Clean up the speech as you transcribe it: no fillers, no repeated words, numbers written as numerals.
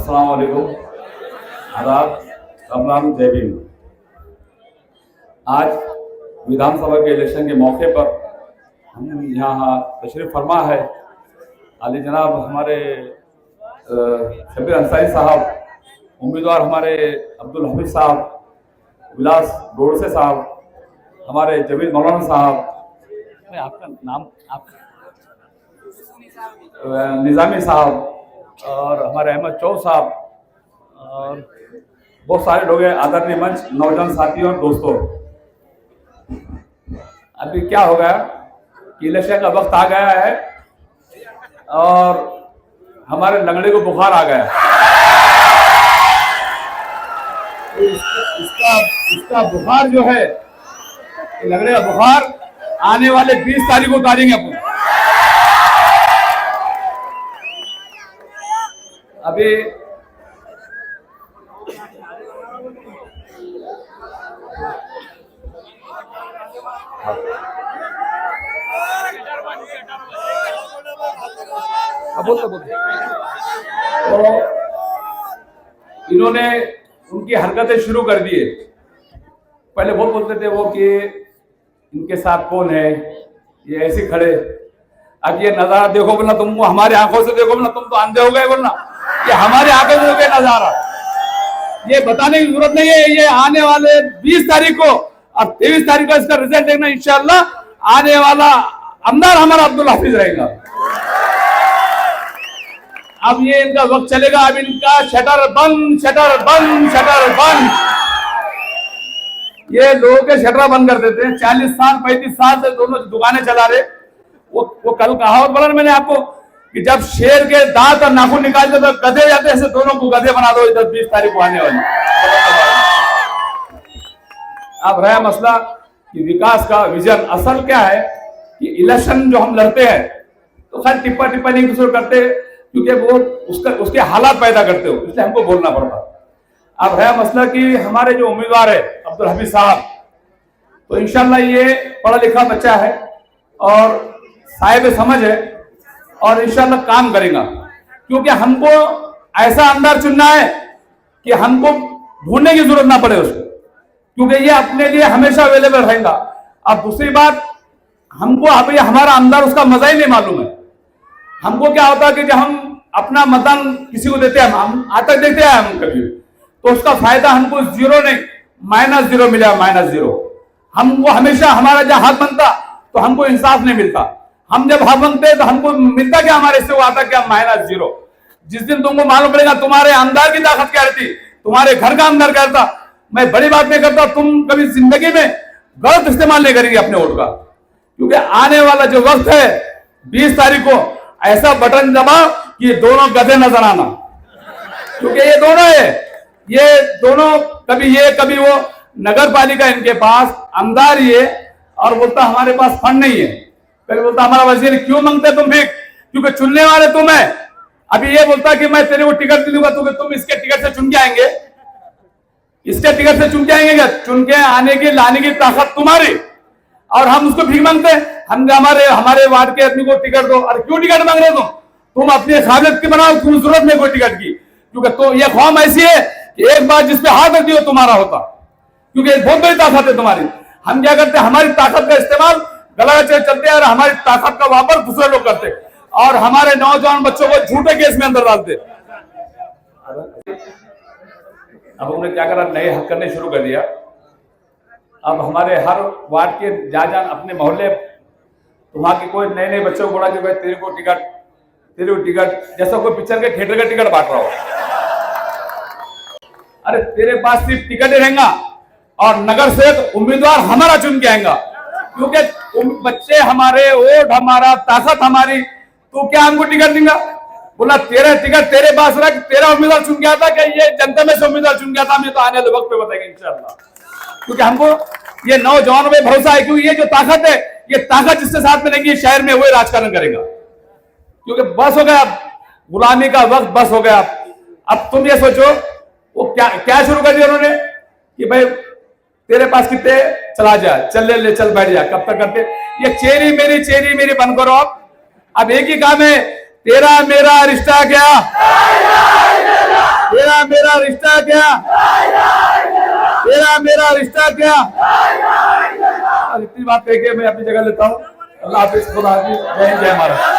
अस्सलाम वालेकुम, आदाब, राम राम, जय भीम। आज विधानसभा के इलेक्शन के मौके पर हम यहाँ तशरीफ फरमा है अली जनाब हमारे शबीर अंसारी साहब, उम्मीदवार हमारे अब्दुल हफीज साहब, विलास गोडसे साहब, हमारे जमील मौलाना साहब, आपका नाम निज़ामी साहब और हमारे अहमद चौक साहब और बहुत सारे लोग हैं। आदरणीय मंच, नौजवान साथियों और दोस्तों, अभी क्या हो गया कि इलेक्शन का वक्त आ गया है और हमारे लंगड़े को बुखार आ गया। तो इसका बुखार जो है, लंगड़े का बुखार आने वाले 20 तारीख को उतारेंगे अपन। अभी तो इन्होंने उनकी हरकतें शुरू कर दिए। पहले बहुत बोलते थे वो कि इनके साथ कौन है, ये ऐसे खड़े। अब ये नजारा देखो बोलना, तुमको हमारे आंखों से देखो बोलना, तुम तो अंधे हो गए बोलना, ये हमारे आंखों से देखो नजारा। ये बताने की जरूरत नहीं है, ये आने वाले 20 तारीख को और 23 तारीख को इसका रिजल्ट देखना। इंशाअल्लाह आने वाला आमदार हमारा अब्दुल हफीज रहेगा। अब ये इनका वक्त चलेगा, अब इनका शटर बंद, शटर बंद, शटर बंद। ये लोगों के शटर बंद कर देते हैं। 40 साल 35 साल से दोनों दुकानें चला रहे। वो कल कहावत बोला मैंने आपको कि जब शेर के दांत और नाखून निकालते तो गधे जाते, ऐसे दोनों को गधे बना दो। 20 तारीख को आने वाली। अब रहा मसला कि विकास का विजन। असल क्या है कि इलेक्शन जो हम लड़ते हैं तो खैर टिप्पा टिप्पा नहीं दूसरे करते, क्योंकि वो उसके हालात पैदा करते हो, इसलिए हमको बोलना पड़ता। अब है मसला कि हमारे जो उम्मीदवार है अब्दुल हफीज साहब, तो इंशाल्लाह ये पढ़ा लिखा बच्चा है और साहिब समझ है और इंशाल्लाह काम करेगा। क्योंकि हमको ऐसा आमदार चुनना है कि हमको ढूंढने की जरूरत ना पड़े उसको, क्योंकि ये अपने लिए हमेशा अवेलेबल रहेगा। अब दूसरी बात, हमको अभी हमारा आमदार उसका मजा ही नहीं मालूम है। हमको क्या होता है कि जब हम अपना मतदान किसी को देते हैं, हम आज तक देते हैं हम कभी, तो उसका फायदा हमको 0 नहीं -0 मिला, -0। हमको हमेशा हमारा जब हाथ बनता तो हमको इंसाफ नहीं मिलता। हम जब हाथ बनते तो हमको मिलता क्या, हमारे से वो आता क्या, -0। जिस दिन तुमको मालूम पड़ेगा तुम्हारे आमदार की ताकत क्या रहती, तुम्हारे घर का आमदार क्या रहता। मैं बड़ी बात नहीं करता, तुम कभी जिंदगी में गलत इस्तेमाल नहीं करेंगे अपने वोट का। क्योंकि आने वाला जो वक्त है 20 तारीख को, ऐसा बटन दबाओ कि दोनों गधे नजर आना। क्योंकि ये दोनों है, ये दोनों कभी वो नगर पालिका इनके पास आमदार ये, और बोलता हमारे पास फंड नहीं है। कभी बोलता हमारा वजीर क्यों मांगते तुम भीख, क्योंकि चुनने वाले तुम है। अभी ये बोलता कि मैं तेरे को टिकट दूंगा, तुम इसके टिकट से चुन के आएंगे, इसके टिकट से चुन के आएंगे क्या? चुन के आने की लाने की ताकत तुम्हारी, और हम उसको भीख मांगते हैं। हम हमारे वार्ड के आदमी को टिकट दो। अरे क्यों टिकट मांग रहे हो तुम अपनी काबिलियत की बनाओ, तुम जरूरत नहीं कोई टिकट की। क्योंकि तो ये कौम ऐसी है कि एक बार जिसपे हाथ रख दियो तुम्हारा होता, क्योंकि बहुत बड़ी ताकत है तुम्हारी। हम क्या करते हैं, हमारी ताकत का इस्तेमाल गलत चलते हैं और हमारी ताकत का वापर दूसरे लोग करते और हमारे नौजवान बच्चों को झूठे केस में अंदर डालते। अब उन्होंने क्या करा, नए हक करने शुरू कर दिया। अब हमारे हर वार्ड के जहाँ अपने मोहल्ले, तो वहां के कोई नए बच्चों को बोला कि भाई तेरे को टिकट, जैसा कोई पिक्चर के थिएटर का टिकट बांट रहा हो। अरे तेरे पास सिर्फ टिकट ही रहेगा और नगर से उम्मीदवार हमारा चुन के आएगा। क्योंकि बच्चे हमारे, वोट हमारा, ताकत हमारी, तो क्या हमको टिकट देगा? बोला तेरा टिकट तेरे पास रख, तेरा उम्मीदवार चुन के आता, कि ये जनता में से उम्मीदवार चुन के आता, हमें तो आने वाले वक्त पे बताएंगे इंशाअल्लाह। क्योंकि हमको ये नौजवानों पे भरोसा है, क्योंकि ये जो ताकत है, ये ताकत जिसके साथ में रहेगी शहर में, वही राजकारण करेगा। क्योंकि बस हो गया, गुलामी का वक्त बस हो गया। अब तुम ये सोचो वो क्या शुरू कर दिया उन्होंने कि भाई तेरे पास कितने, चला जा, चल ले चल बैठ जा। कब तक करते ये चेरी मेरी बंद करो। अब एक ही काम है, तेरा मेरा रिश्ता क्या, तेरा मेरा रिश्ता क्या, तेरा मेरा रिश्ता क्या। इतनी बात कह के मैं अपनी जगह लेता हूँ। अल्लाह हाफिज, खुदा हाफिज, जय हिंद, जय महाराज।